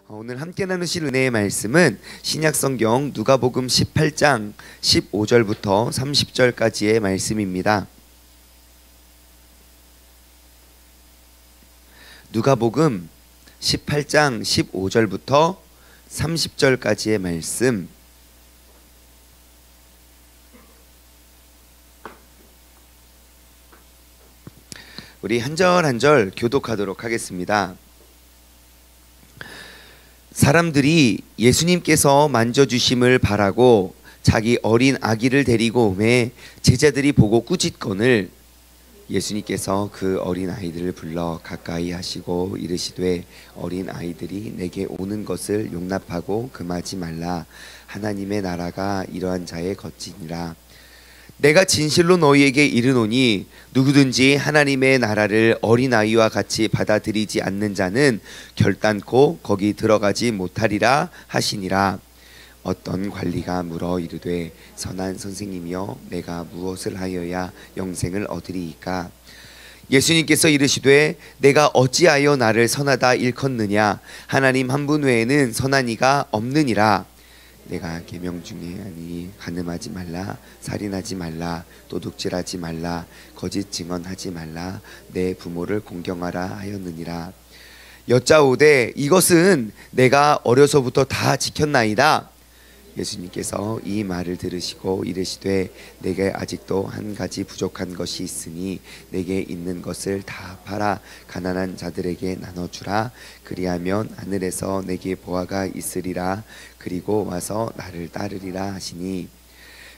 오늘 함께 나누실 은혜의 말씀은 신약성경 누가복음 18장 15절부터 30절까지의 말씀입니다. 누가복음 18장 15절부터 30절까지의 말씀, 우리 한 절 한 절 교독하도록 하겠습니다. 사람들이 예수님께서 만져주심을 바라고 자기 어린 아기를 데리고 오매 제자들이 보고 꾸짖거늘 예수님께서 그 어린 아이들을 불러 가까이 하시고 이르시되 어린 아이들이 내게 오는 것을 용납하고 금하지 말라. 하나님의 나라가 이러한 자의 것이니라. 내가 진실로 너희에게 이르노니 누구든지 하나님의 나라를 어린아이와 같이 받아들이지 않는 자는 결단코 거기 들어가지 못하리라 하시니라. 어떤 관리가 물어 이르되 선한 선생님이여 내가 무엇을 하여야 영생을 얻으리이까? 예수님께서 이르시되 내가 어찌하여 나를 선하다 일컫느냐? 하나님 한 분 외에는 선한 이가 없느니라. 내가 계명 중에 아니 간음하지 말라, 살인하지 말라, 도둑질하지 말라, 거짓 증언하지 말라, 내 부모를 공경하라 하였느니라. 여짜오되 이것은 내가 어려서부터 다 지켰나이다. 예수님께서 이 말을 들으시고 이르시되 내게 아직도 한 가지 부족한 것이 있으니 내게 있는 것을 다 팔아 가난한 자들에게 나눠주라. 그리하면 하늘에서 내게 보화가 있으리라. 그리고 와서 나를 따르리라 하시니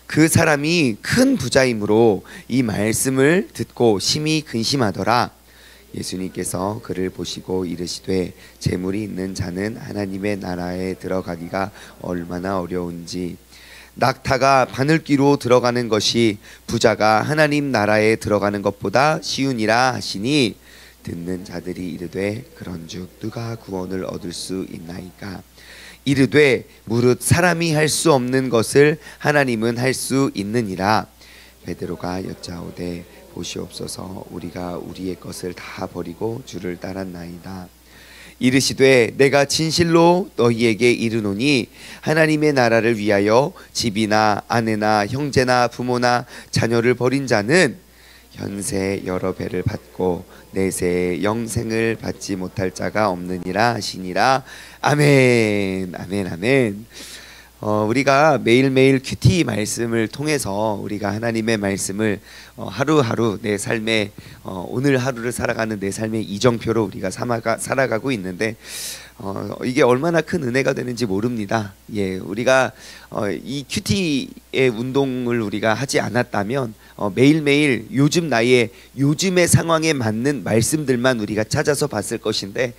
그 사람이 큰 부자이므로 이 말씀을 듣고 심히 근심하더라. 예수님께서 그를 보시고 이르시되 재물이 있는 자는 하나님의 나라에 들어가기가 얼마나 어려운지 낙타가 바늘귀로 들어가는 것이 부자가 하나님 나라에 들어가는 것보다 쉬우니라 하시니 듣는 자들이 이르되 그런즉 누가 구원을 얻을 수 있나이까? 이르되 무릇 사람이 할 수 없는 것을 하나님은 할 수 있느니라. 베드로가 여짜오되 보시옵소서 우리가 우리의 것을 다 버리고 주를 따랐나이다. 이르시되 내가 진실로 너희에게 이르노니 하나님의 나라를 위하여 집이나 아내나 형제나 부모나 자녀를 버린 자는 현세 여러 배를 받고 내세의 영생을 받지 못할 자가 없느니라 하시니라. 아멘. 아멘. 아멘. 우리가 매일매일 큐티 말씀을 통해서 우리가 하나님의 말씀을 하루하루 내 삶의 오늘 하루를 살아가는 내 삶의 이정표로 우리가 살아가고 있는데 이게 얼마나 큰 은혜가 되는지 모릅니다. 예, 우리가 이 큐티의 운동을 우리가 하지 않았다면 매일매일 요즘 나이에 요즘의 상황에 맞는 말씀들만 우리가 찾아서 봤을 것인데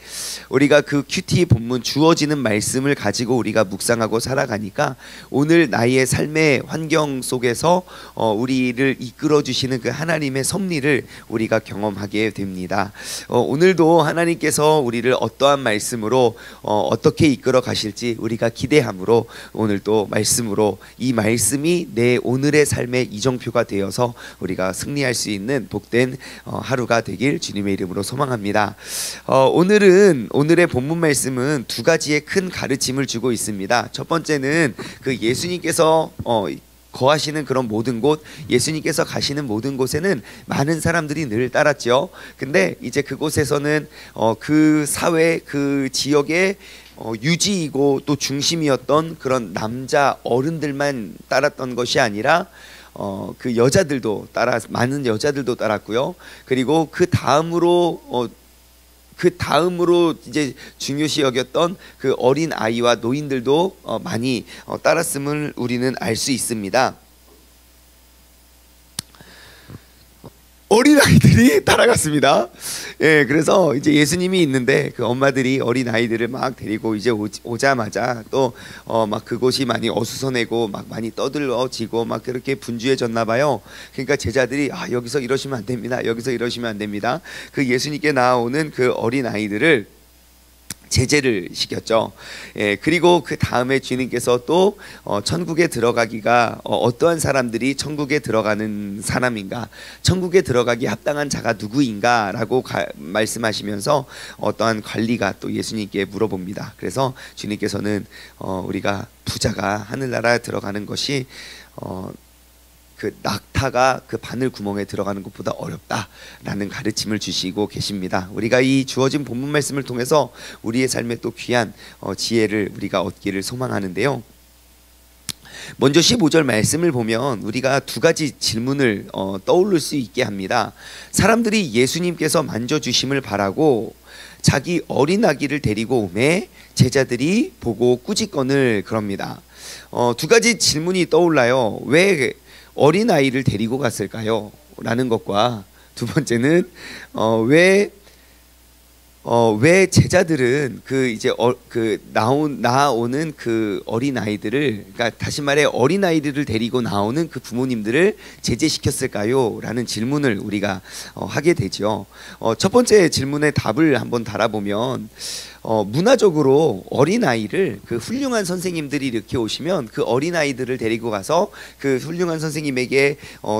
우리가 그 큐티 본문 주어지는 말씀을 가지고 우리가 묵상하고 살아가니까 오늘 나의 삶의 환경 속에서 우리를 이끌어 주시는 그 하나님의 섭리를 우리가 경험하게 됩니다. 오늘도 하나님께서 우리를 어떠한 말씀으로 어떻게 이끌어 가실지 우리가 기대함으로 오늘 또 말씀으로 이 말씀이 내 오늘의 삶의 이정표가 되어서 우리가 승리할 수 있는 복된 하루가 되길 주님의 이름으로 소망합니다. 오늘의 본문 말씀은 두 가지의 큰 가르침을 주고 있습니다. 첫 번째는 그 예수님께서 거하시는 그런 모든 곳, 예수님께서 가시는 모든 곳에는 많은 사람들이 늘 따랐죠. 근데 이제 그곳에서는 그 사회, 그 지역의 유지이고 또 중심이었던 그런 남자 어른들만 따랐던 것이 아니라 그 여자들도 많은 여자들도 따랐고요. 그리고 그 다음으로 이제 중요시 여겼던 그 어린 아이와 노인들도 많이 따랐음을 우리는 알 수 있습니다. 어린아이들이 따라갔습니다. 예, 그래서 이제 예수님이 있는데 그 엄마들이 어린아이들을 막 데리고 이제 오자마자 또 막 그곳이 많이 어수선하고 막 많이 떠들어지고 막 그렇게 분주해졌나 봐요. 그러니까 제자들이 여기서 이러시면 안 됩니다. 여기서 이러시면 안 됩니다. 그 예수님께 나오는 그 어린아이들을 제재를 시켰죠. 예, 그리고 그 다음에 주님께서 또 천국에 들어가기가 어떠한 사람들이 천국에 들어가는 사람인가, 천국에 들어가기 합당한 자가 누구인가라고 말씀하시면서 어떠한 관리가 또 예수님께 물어봅니다. 그래서 주님께서는 우리가 부자가 하늘나라에 들어가는 것이 그 낙타가 그 바늘 구멍에 들어가는 것보다 어렵다라는 가르침을 주시고 계십니다. 우리가 이 주어진 본문 말씀을 통해서 우리의 삶에 또 귀한 지혜를 우리가 얻기를 소망하는데요. 먼저 15절 말씀을 보면 우리가 두 가지 질문을 떠올릴 수 있게 합니다. 사람들이 예수님께서 만져주심을 바라고 자기 어린 아기를 데리고 오매 제자들이 보고 꾸짖거늘 그럽니다. 두 가지 질문이 떠올라요. 왜 어린아이를 데리고 갔을까요? 라는 것과 두 번째는 왜 제자들은 나오는 그 어린아이들을, 그러니까 다시 말해 어린아이들을 데리고 나오는 그 부모님들을 제재시켰을까요? 라는 질문을 우리가 하게 되죠. 첫 번째 질문의 답을 한번 달아보면 문화적으로 어린아이를 그 훌륭한 선생님들이 이렇게 오시면 그 어린아이들을 데리고 가서 그 훌륭한 선생님에게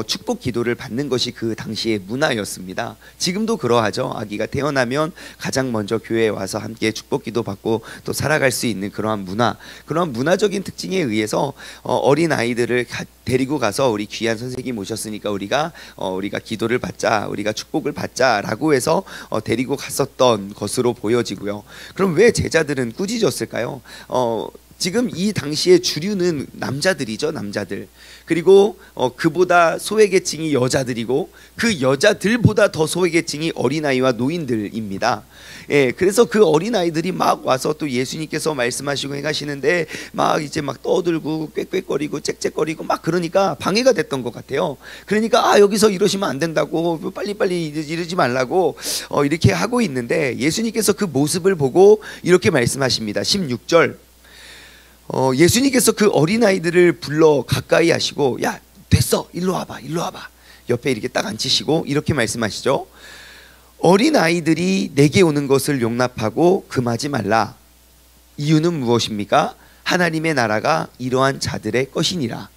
축복 기도를 받는 것이 그 당시의 문화였습니다. 지금도 그러하죠. 아기가 태어나면 가장 먼저 교회에 와서 함께 축복 기도 받고 또 살아갈 수 있는 그러한 문화적인 특징에 의해서 어린아이들을 데리고 가서 우리 귀한 선생님 오셨으니까 우리가 기도를 받자, 우리가 축복을 받자라고 해서 데리고 갔었던 것으로 보여지고요. 그럼 왜 제자들은 꾸짖었을까요? 지금 이 당시의 주류는 남자들이죠, 남자들. 그리고 그보다 소외계층이 여자들이고 그 여자들보다 더 소외계층이 어린아이와 노인들입니다. 예, 그래서 그 어린아이들이 막 와서 또 예수님께서 말씀하시고 행하시는데 막 이제 막 떠들고 꽥꽥거리고 짹짹거리고 막 그러니까 방해가 됐던 것 같아요. 그러니까 여기서 이러시면 안 된다고, 빨리빨리 이러지 말라고 이렇게 하고 있는데 예수님께서 그 모습을 보고 이렇게 말씀하십니다. 16절. 예수님께서 그 어린아이들을 불러 가까이 하시고, 야 됐어, 일로 와봐. 옆에 이렇게 딱 앉히시고 이렇게 말씀하시죠. 어린아이들이 내게 오는 것을 용납하고 금하지 말라. 이유는 무엇입니까? 하나님의 나라가 이러한 자들의 것이니라.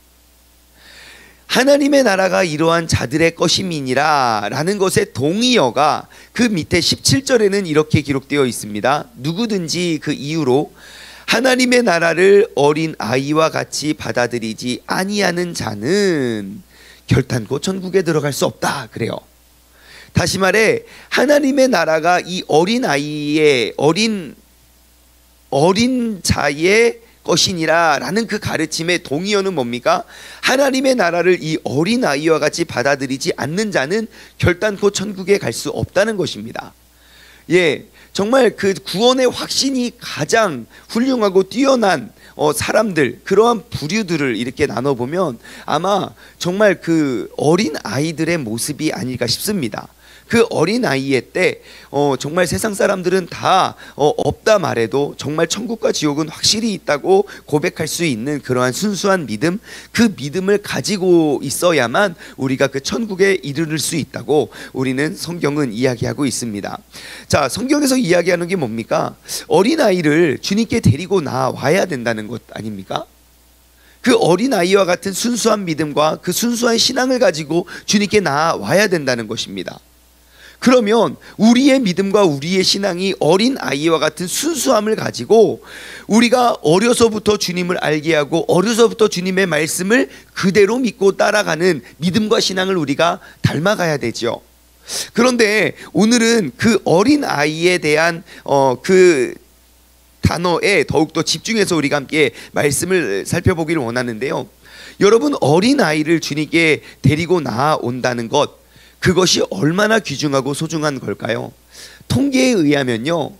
하나님의 나라가 이러한 자들의 것임이니라 라는 것의 동의어가 그 밑에 17절에는 이렇게 기록되어 있습니다. 누구든지 그 이유로 하나님의 나라를 어린 아이와 같이 받아들이지 아니하는 자는 결단코 천국에 들어갈 수 없다 그래요. 다시 말해 하나님의 나라가 이 어린 아이의 어린 자의 것이니라 라는 그 가르침의 동의어는 뭡니까? 하나님의 나라를 이 어린 아이와 같이 받아들이지 않는 자는 결단코 천국에 갈 수 없다는 것입니다. 예, 정말 그 구원의 확신이 가장 훌륭하고 뛰어난 사람들, 그러한 부류들을 이렇게 나눠보면 아마 정말 그 어린 아이들의 모습이 아닐까 싶습니다. 그 어린 아이의 때 정말 세상 사람들은 다 없다 말해도 정말 천국과 지옥은 확실히 있다고 고백할 수 있는 그러한 순수한 믿음, 그 믿음을 가지고 있어야만 우리가 그 천국에 이르를 수 있다고 우리는 성경은 이야기하고 있습니다. 자, 성경에서 이야기하는 게 뭡니까? 어린 아이를 주님께 데리고 나와야 된다는 것 아닙니까? 그 어린 아이와 같은 순수한 믿음과 그 순수한 신앙을 가지고 주님께 나와야 된다는 것입니다. 그러면 우리의 믿음과 우리의 신앙이 어린 아이와 같은 순수함을 가지고 우리가 어려서부터 주님을 알게 하고 어려서부터 주님의 말씀을 그대로 믿고 따라가는 믿음과 신앙을 우리가 닮아가야 되죠. 그런데 오늘은 그 어린 아이에 대한 그 단어에 더욱더 집중해서 우리가 함께 말씀을 살펴보기를 원하는데요. 여러분, 어린 아이를 주님께 데리고 나온다는 것, 그것이 얼마나 귀중하고 소중한 걸까요? 통계에 의하면요,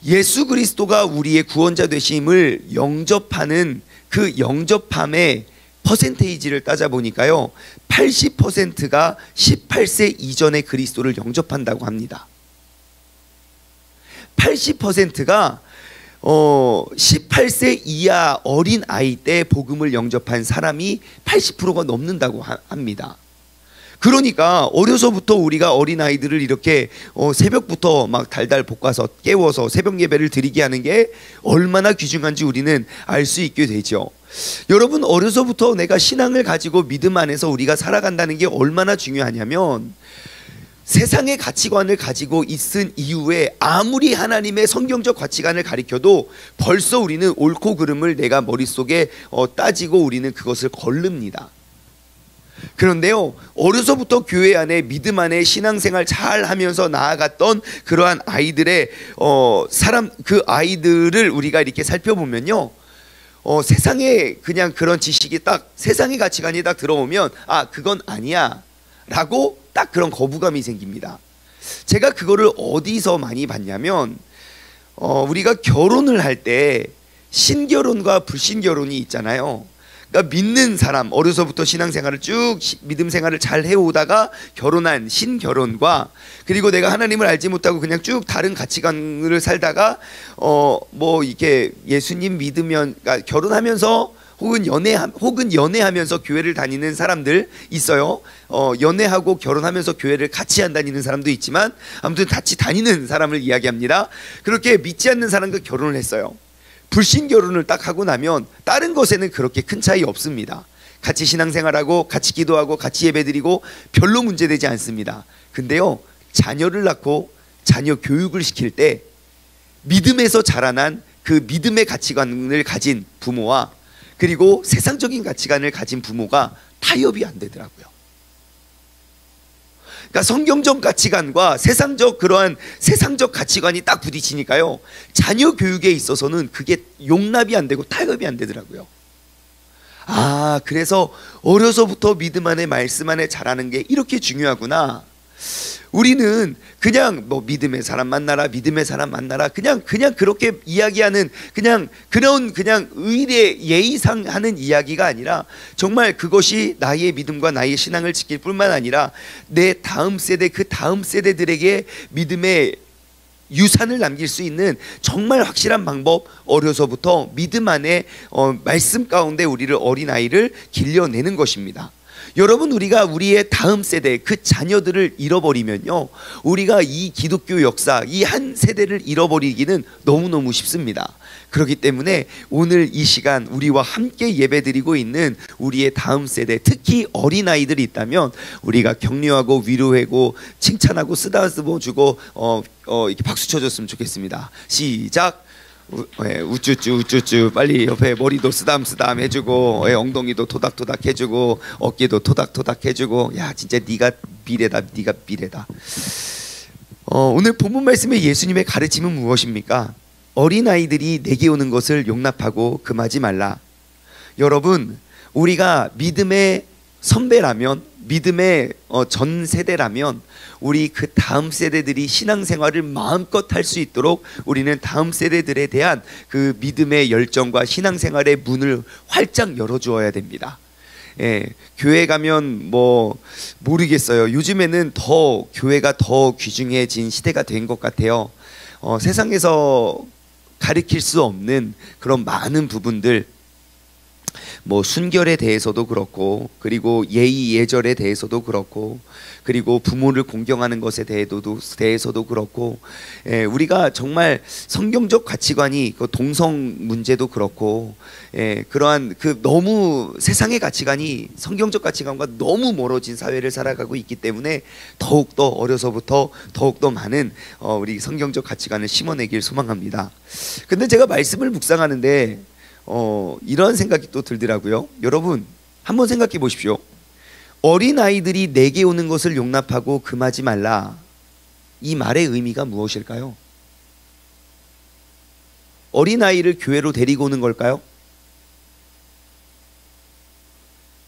예수 그리스도가 우리의 구원자 되심을 영접하는 그 영접함의 퍼센테이지를 따져보니까요, 80%가 18세 이전의 그리스도를 영접한다고 합니다. 80%가 18세 이하 어린 아이 때 복음을 영접한 사람이 80%가 넘는다고 합니다. 그러니까 어려서부터 우리가 어린아이들을 이렇게 새벽부터 막 달달 볶아서 깨워서 새벽 예배를 드리게 하는 게 얼마나 귀중한지 우리는 알 수 있게 되죠. 여러분, 어려서부터 내가 신앙을 가지고 믿음 안에서 우리가 살아간다는 게 얼마나 중요하냐면, 세상의 가치관을 가지고 있은 이후에 아무리 하나님의 성경적 가치관을 가리켜도 벌써 우리는 옳고 그름을 내가 머릿속에 따지고 우리는 그것을 거릅니다. 그런데요, 어려서부터 교회 안에 믿음 안에 신앙생활 잘 하면서 나아갔던 그러한 아이들의 그 아이들을 우리가 이렇게 살펴보면요, 세상에 그냥 그런 지식이 딱, 세상의 가치관이 딱 들어오면 아, 그건 아니야 라고 딱 그런 거부감이 생깁니다. 제가 그거를 어디서 많이 봤냐면, 우리가 결혼을 할 때 신결혼과 불신결혼이 있잖아요. 그러니까 믿는 사람, 어려서부터 신앙생활을 쭉 믿음 생활을 잘 해오다가 결혼한 신결혼과, 그리고 내가 하나님을 알지 못하고 그냥 쭉 다른 가치관을 살다가 뭐 이렇게 예수님 믿으면, 그러니까 결혼하면서 혹은 연애하면서 교회를 다니는 사람들 있어요. 연애하고 결혼하면서 교회를 같이 안 다니는 사람도 있지만 아무튼 같이 다니는 사람을 이야기합니다. 그렇게 믿지 않는 사람과 결혼을 했어요. 불신 결혼을 딱 하고 나면 다른 것에는 그렇게 큰 차이 없습니다. 같이 신앙생활하고 같이 기도하고 같이 예배드리고 별로 문제되지 않습니다. 근데요, 자녀를 낳고 자녀 교육을 시킬 때 믿음에서 자라난 그 믿음의 가치관을 가진 부모와 그리고 세상적인 가치관을 가진 부모가 타협이 안 되더라고요. 그러니까 성경적 가치관과 그러한 세상적 가치관이 딱 부딪히니까요, 자녀 교육에 있어서는 그게 용납이 안 되고 타협이 안 되더라고요. 아, 그래서 어려서부터 믿음 안에 말씀 안에 자라는 게 이렇게 중요하구나. 우리는 그냥 뭐 믿음의 사람 만나라, 믿음의 사람 만나라, 그냥 그렇게 이야기하는 그냥 의례 예의상 하는 이야기가 아니라, 정말 그것이 나의 믿음과 나의 신앙을 지킬 뿐만 아니라 내 다음 세대, 그 다음 세대들에게 믿음의 유산을 남길 수 있는 정말 확실한 방법, 어려서부터 믿음 안에 말씀 가운데 어린아이를 길러내는 것입니다. 여러분, 우리가 우리의 다음 세대, 그 자녀들을 잃어버리면요, 우리가 이 기독교 역사, 이 한 세대를 잃어버리기는 너무너무 쉽습니다. 그렇기 때문에 오늘 이 시간 우리와 함께 예배드리고 있는 우리의 다음 세대, 특히 어린아이들이 있다면 우리가 격려하고 위로하고 칭찬하고 쓰다듬어 주고 이렇게 박수 쳐줬으면 좋겠습니다. 시작! 우쭈쭈 빨리 옆에 머리도 쓰담쓰담 해주고, 엉덩이도 토닥토닥 해주고, 어깨도 토닥토닥 해주고, 야, 진짜 네가 미래다. 오늘 본문 말씀의 예수님의 가르침은 무엇입니까? 어린아이들이 내게 오는 것을 용납하고 금하지 말라. 여러분, 우리가 믿음의 선배라면, 믿음의 전 세대라면 우리 그 다음 세대들이 신앙생활을 마음껏 할 수 있도록 우리는 다음 세대들에 대한 그 믿음의 열정과 신앙생활의 문을 활짝 열어주어야 됩니다. 교회 가면 뭐 모르겠어요. 요즘에는 더 교회가 더 귀중해진 시대가 된 것 같아요. 세상에서 가르칠 수 없는 그런 많은 부분들, 뭐 순결에 대해서도 그렇고, 그리고 예의 예절에 대해서도 그렇고, 그리고 부모를 공경하는 것에 대해서도 그렇고, 우리가 정말 성경적 가치관이, 그 동성 문제도 그렇고, 그러한 그 너무 세상의 가치관이 성경적 가치관과 너무 멀어진 사회를 살아가고 있기 때문에 더욱더 어려서부터 더욱더 많은 우리 성경적 가치관을 심어내길 소망합니다. 근데 제가 말씀을 묵상하는데 이런 생각이 또 들더라고요. 여러분, 한번 생각해 보십시오. 어린아이들이 내게 오는 것을 용납하고 금하지 말라, 이 말의 의미가 무엇일까요? 어린아이를 교회로 데리고 오는 걸까요?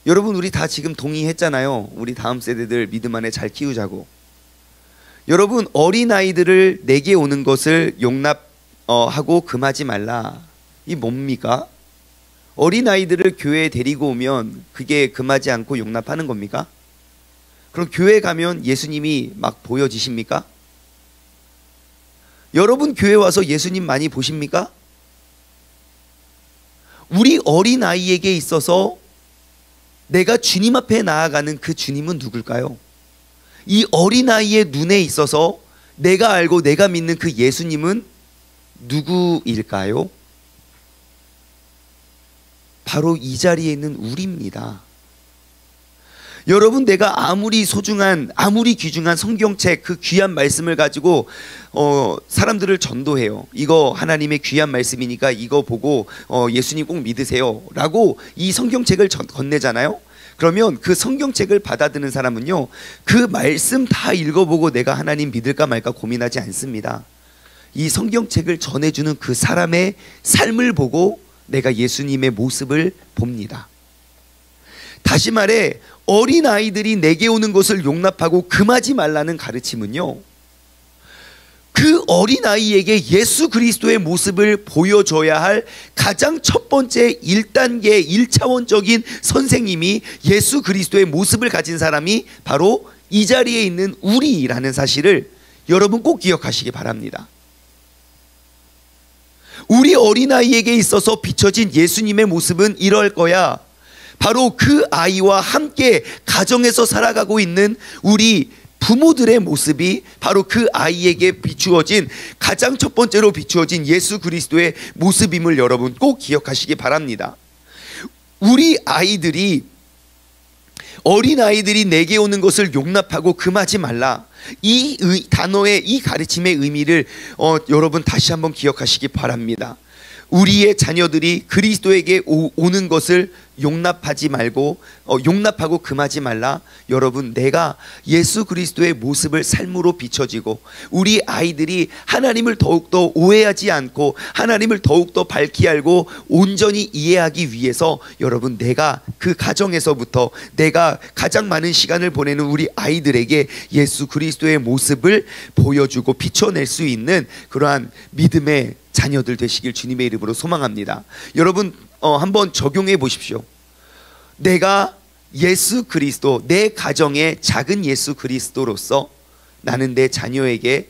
여러분, 우리 다 지금 동의했잖아요. 우리 다음 세대들 믿음 안에 잘 키우자고. 여러분, 어린아이들을 내게 오는 것을 용납하고 금하지 말라, 이 뭡니까? 어린아이들을 교회에 데리고 오면 그게 금하지 않고 용납하는 겁니까? 그럼 교회 가면 예수님이 막 보여지십니까? 여러분, 교회 와서 예수님 많이 보십니까? 우리 어린아이에게 있어서 내가 주님 앞에 나아가는 그 주님은 누굴까요? 이 어린아이의 눈에 있어서 내가 알고 내가 믿는 그 예수님은 누구일까요? 바로 이 자리에 있는 우리입니다. 여러분, 내가 아무리 소중한, 아무리 귀중한 성경책, 그 귀한 말씀을 가지고 사람들을 전도해요. 이거 하나님의 귀한 말씀이니까 이거 보고 예수님 꼭 믿으세요 라고 이 성경책을 건네잖아요. 그러면 그 성경책을 받아드는 사람은요, 그 말씀 다 읽어보고 내가 하나님 믿을까 말까 고민하지 않습니다. 이 성경책을 전해주는 그 사람의 삶을 보고 내가 예수님의 모습을 봅니다. 다시 말해, 어린아이들이 내게 오는 것을 용납하고 금하지 말라는 가르침은요, 그 어린아이에게 예수 그리스도의 모습을 보여줘야 할 가장 첫 번째 1단계 1차원적인 선생님이 예수 그리스도의 모습을 가진 사람이 바로 이 자리에 있는 우리라는 사실을 여러분 꼭 기억하시기 바랍니다. 우리 어린아이에게 있어서 비춰진 예수님의 모습은 이럴 거야. 바로 그 아이와 함께 가정에서 살아가고 있는 우리 부모들의 모습이 바로 그 아이에게 비추어진, 가장 첫 번째로 비추어진 예수 그리스도의 모습임을 여러분 꼭 기억하시기 바랍니다. 우리 아이들이, 어린아이들이 내게 오는 것을 용납하고 금하지 말라, 이 단어의, 이 가르침의 의미를 여러분 다시 한번 기억하시기 바랍니다. 우리의 자녀들이 그리스도에게 오는 것을 용납하지 말고 용납하고 금하지 말라. 여러분, 내가 예수 그리스도의 모습을 삶으로 비춰지고 우리 아이들이 하나님을 더욱더 오해하지 않고 하나님을 더욱더 밝히 알고 온전히 이해하기 위해서 여러분, 내가 그 가정에서부터 내가 가장 많은 시간을 보내는 우리 아이들에게 예수 그리스도의 모습을 보여주고 비춰낼 수 있는 그러한 믿음의 자녀들 되시길 주님의 이름으로 소망합니다. 여러분, 한번 적용해 보십시오. 내가 예수 그리스도, 내 가정의 작은 예수 그리스도로서 나는 내 자녀에게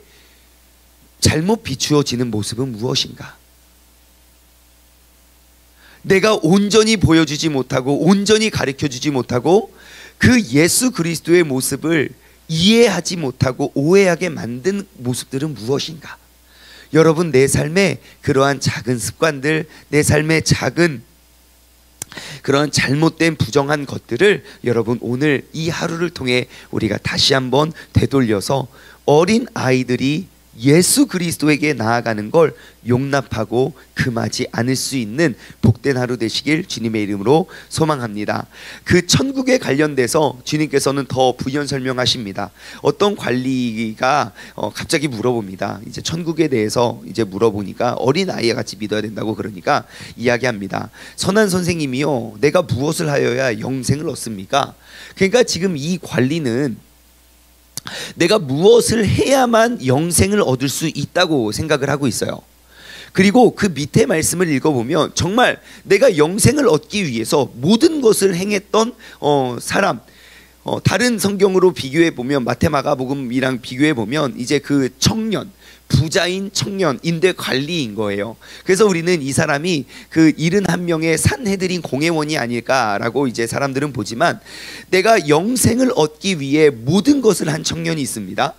잘못 비추어지는 모습은 무엇인가? 내가 온전히 보여주지 못하고 온전히 가르쳐주지 못하고 그 예수 그리스도의 모습을 이해하지 못하고 오해하게 만든 모습들은 무엇인가? 여러분, 내 삶의 그러한 작은 습관들, 내 삶의 작은 그런 잘못된 부정한 것들을 여러분 오늘 이 하루를 통해 우리가 다시 한번 되돌려서 어린 아이들이 예수 그리스도에게 나아가는 걸 용납하고 금하지 않을 수 있는 복된 하루 되시길 주님의 이름으로 소망합니다. 그 천국에 관련돼서 주님께서는 더 부연 설명하십니다. 어떤 관리가 갑자기 물어봅니다. 이제 천국에 대해서 이제 물어보니까 어린 아이와 같이 믿어야 된다고 그러니까 이야기합니다. 선한 선생님이요, 내가 무엇을 하여야 영생을 얻습니까? 그러니까 지금 이 관리는 내가 무엇을 해야만 영생을 얻을 수 있다고 생각을 하고 있어요. 그리고 그 밑에 말씀을 읽어보면 정말 내가 영생을 얻기 위해서 모든 것을 행했던 사람, 다른 성경으로 비교해보면 마태 마가복음이랑 비교해보면 이제 그 청년, 부자인 청년, 임대 관리인 거예요. 그래서 우리는 이 사람이 그 71명의 산헤드린 공회원이 아닐까라고 이제 사람들은 보지만, 내가 영생을 얻기 위해 모든 것을 한 청년이 있습니다.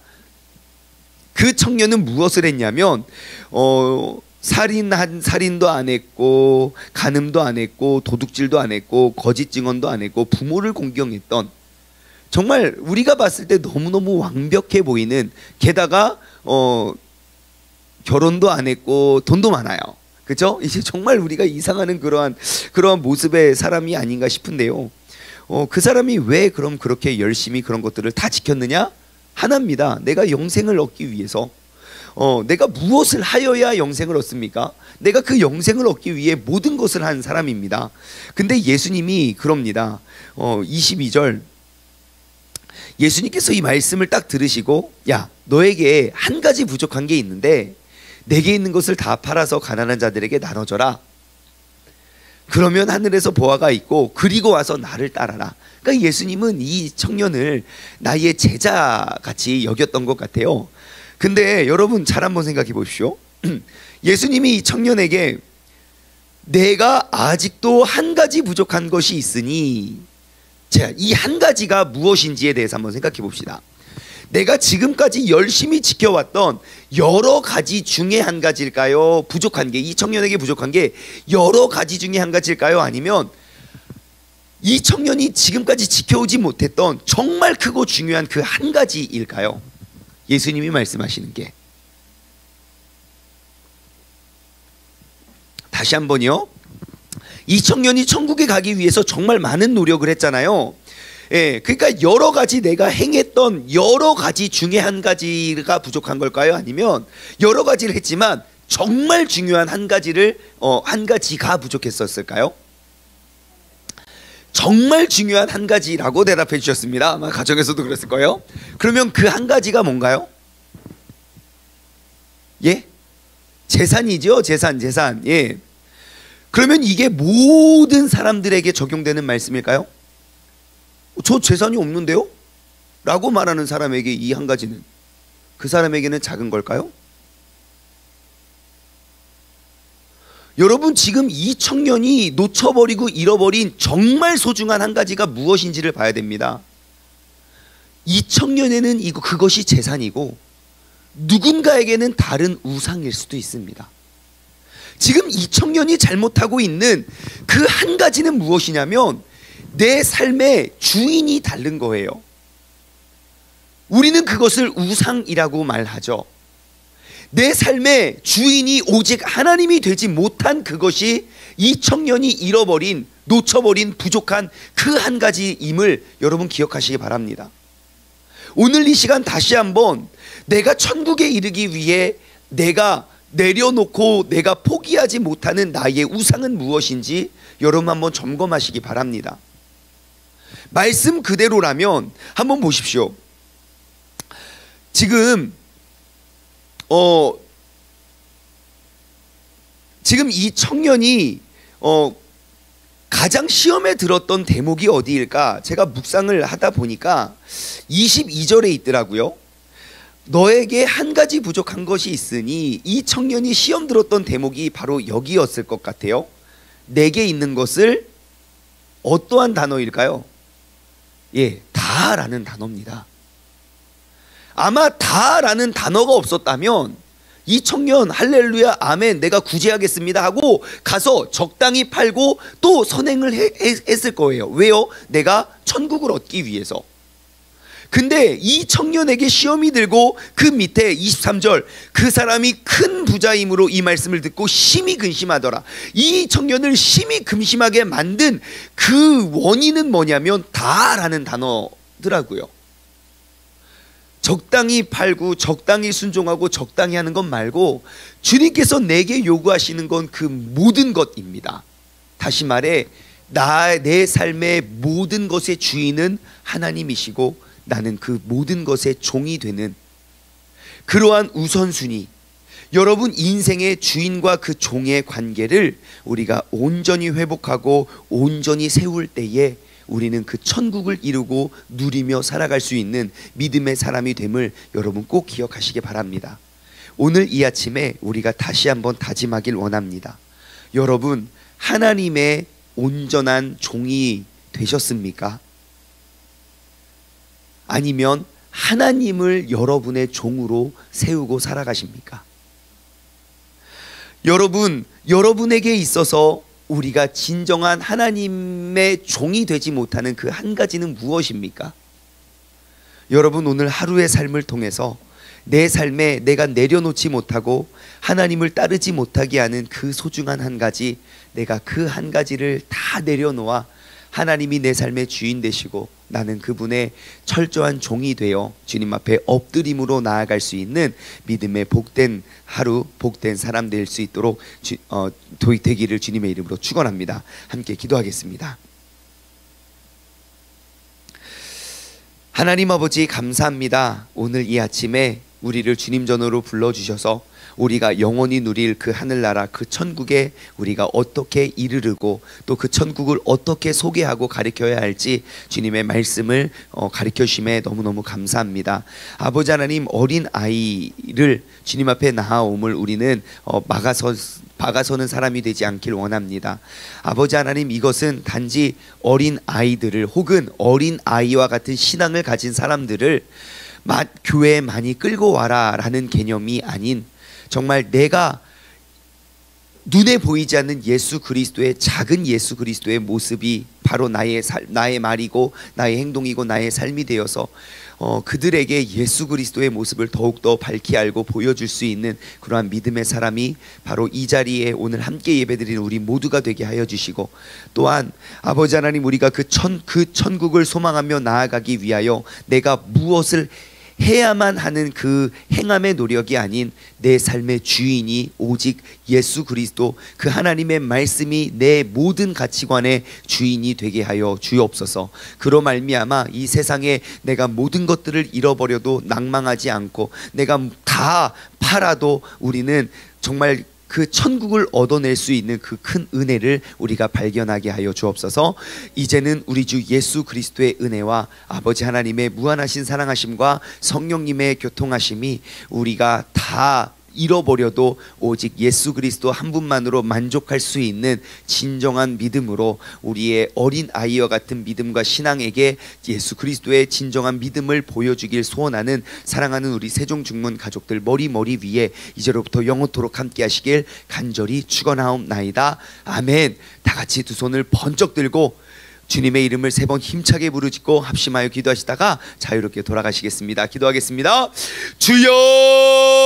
그 청년은 무엇을 했냐면 살인도 안 했고, 간음도 안 했고, 도둑질도 안 했고, 거짓 증언도 안 했고, 부모를 공경했던, 정말 우리가 봤을 때 너무너무 완벽해 보이는, 게다가 결혼도 안 했고 돈도 많아요. 그렇죠? 이제 정말 우리가 이상하는 그러한 모습의 사람이 아닌가 싶은데요. 그 사람이 왜 그럼 그렇게 열심히 그런 것들을 다 지켰느냐? 하나입니다. 내가 영생을 얻기 위해서. 내가 무엇을 하여야 영생을 얻습니까? 내가 그 영생을 얻기 위해 모든 것을 한 사람입니다. 근데 예수님이 그럽니다. 22절, 예수님께서 이 말씀을 딱 들으시고, 야, 너에게 한 가지 부족한 게 있는데 내게 있는 것을 다 팔아서 가난한 자들에게 나눠줘라. 그러면 하늘에서 보화가 있고 그리고 와서 나를 따라라. 그러니까 예수님은 이 청년을 나의 제자같이 여겼던 것 같아요. 근데 여러분 잘 한번 생각해 보십시오. 예수님이 이 청년에게 내가 아직도 한 가지 부족한 것이 있으니 자, 이 한 가지가 무엇인지에 대해서 한번 생각해 봅시다. 내가 지금까지 열심히 지켜왔던 여러 가지 중에 한 가지일까요? 부족한 게, 이 청년에게 부족한 게 여러 가지 중에 한 가지일까요? 아니면 이 청년이 지금까지 지켜오지 못했던 정말 크고 중요한 그 한 가지일까요? 예수님이 말씀하시는 게, 다시 한번요, 이 청년이 천국에 가기 위해서 정말 많은 노력을 했잖아요. 예, 그러니까 여러 가지 내가 행했던 여러 가지 중에 한 가지가 부족한 걸까요? 아니면 여러 가지를 했지만 정말 중요한 한 가지를 한 가지가 부족했었을까요? 정말 중요한 한 가지라고 대답해 주셨습니다. 아마 가정에서도 그랬을 거예요. 그러면 그 한 가지가 뭔가요? 예? 재산이죠. 재산. 예. 그러면 이게 모든 사람들에게 적용되는 말씀일까요? 저 재산이 없는데요? 라고 말하는 사람에게 이 한 가지는, 그 사람에게는 작은 걸까요? 여러분, 지금 이 청년이 놓쳐버리고 잃어버린 정말 소중한 한 가지가 무엇인지를 봐야 됩니다. 이 청년에는 그것이 재산이고 누군가에게는 다른 우상일 수도 있습니다. 지금 이 청년이 잘못하고 있는 그 한 가지는 무엇이냐면 내 삶의 주인이 다른 거예요. 우리는 그것을 우상이라고 말하죠. 내 삶의 주인이 오직 하나님이 되지 못한 그것이 이 청년이 잃어버린, 놓쳐버린 부족한 그 한 가지임을 여러분 기억하시기 바랍니다. 오늘 이 시간 다시 한번 내가 천국에 이르기 위해 내가 내려놓고 내가 포기하지 못하는 나의 우상은 무엇인지 여러분 한번 점검하시기 바랍니다. 말씀 그대로라면 한번 보십시오. 지금 이 청년이 가장 시험에 들었던 대목이 어디일까? 제가 묵상을 하다 보니까 22절에 있더라고요. 너에게 한 가지 부족한 것이 있으니, 이 청년이 시험 들었던 대목이 바로 여기였을 것 같아요. 내게 있는 것을, 어떠한 단어일까요? 예, 다라는 단어입니다. 아마 다라는 단어가 없었다면 이 청년 할렐루야 아멘 내가 구제하겠습니다 하고 가서 적당히 팔고 또 선행을 했을 거예요. 왜요? 내가 천국을 얻기 위해서. 근데 이 청년에게 시험이 들고 그 밑에 23절, 그 사람이 큰 부자임으로 이 말씀을 듣고 심히 근심하더라. 이 청년을 심히 근심하게 만든 그 원인은 뭐냐면 다라는 단어더라고요. 적당히 팔고 적당히 순종하고 적당히 하는 것 말고 주님께서 내게 요구하시는 건 그 모든 것입니다. 다시 말해 내 삶의 모든 것의 주인은 하나님이시고 나는 그 모든 것의 종이 되는 그러한 우선순위, 여러분 인생의 주인과 그 종의 관계를 우리가 온전히 회복하고 온전히 세울 때에 우리는 그 천국을 이루고 누리며 살아갈 수 있는 믿음의 사람이 됨을 여러분 꼭 기억하시기 바랍니다. 오늘 이 아침에 우리가 다시 한번 다짐하길 원합니다. 여러분 하나님의 온전한 종이 되셨습니까? 아니면 하나님을 여러분의 종으로 세우고 살아가십니까? 여러분에게 있어서 우리가 진정한 하나님의 종이 되지 못하는 그 한 가지는 무엇입니까? 여러분 오늘 하루의 삶을 통해서 내 삶에 내가 내려놓지 못하고 하나님을 따르지 못하게 하는 그 소중한 한 가지, 내가 그 한 가지를 다 내려놓아 하나님이 내 삶의 주인 되시고 나는 그분의 철저한 종이 되어 주님 앞에 엎드림으로 나아갈 수 있는 믿음의 복된 하루, 복된 사람 될 수 있도록 되기를 주님의 이름으로 축원합니다. 함께 기도하겠습니다. 하나님 아버지 감사합니다. 오늘 이 아침에 우리를 주님 전으로 불러주셔서 우리가 영원히 누릴 그 하늘나라, 그 천국에 우리가 어떻게 이르르고 또 그 천국을 어떻게 소개하고 가르쳐야 할지 주님의 말씀을 가르쳐 주심에 너무너무 감사합니다. 아버지 하나님, 어린 아이를 주님 앞에 나아옴을 우리는 막아서 박아서는 사람이 되지 않길 원합니다. 아버지 하나님, 이것은 단지 어린 아이들을 혹은 어린 아이와 같은 신앙을 가진 사람들을 교회에 많이 끌고 와라 라는 개념이 아닌, 정말 내가 눈에 보이지 않는 예수 그리스도의, 작은 예수 그리스도의 모습이 바로 나의 말이고 나의 행동이고 나의 삶이 되어서 그들에게 예수 그리스도의 모습을 더욱더 밝히 알고 보여줄 수 있는 그러한 믿음의 사람이 바로 이 자리에 오늘 함께 예배드리는 우리 모두가 되게 하여 주시고, 또한 아버지 하나님, 우리가 그 천국을 소망하며 나아가기 위하여 내가 무엇을 해야만 하는 그 행함의 노력이 아닌 내 삶의 주인이 오직 예수 그리스도, 그 하나님의 말씀이 내 모든 가치관의 주인이 되게 하여 주옵소서. 그로 말미암아 이 세상에 내가 모든 것들을 잃어버려도 낭망하지 않고, 내가 다 팔아도 우리는 정말 그 천국을 얻어낼 수 있는 그 큰 은혜를 우리가 발견하게 하여 주옵소서. 이제는 우리 주 예수 그리스도의 은혜와 아버지 하나님의 무한하신 사랑하심과 성령님의 교통하심이 우리가 다 잃어버려도 오직 예수 그리스도 한 분만으로 만족할 수 있는 진정한 믿음으로, 우리의 어린 아이와 같은 믿음과 신앙에게 예수 그리스도의 진정한 믿음을 보여주길 소원하는 사랑하는 우리 세종 중문 가족들 머리 위에 이제로부터 영원토록 함께 하시길 간절히 축원하옵나이다. 아멘. 다 같이 두 손을 번쩍 들고 주님의 이름을 3번 힘차게 부르짖고 합심하여 기도하시다가 자유롭게 돌아가시겠습니다. 기도하겠습니다. 주여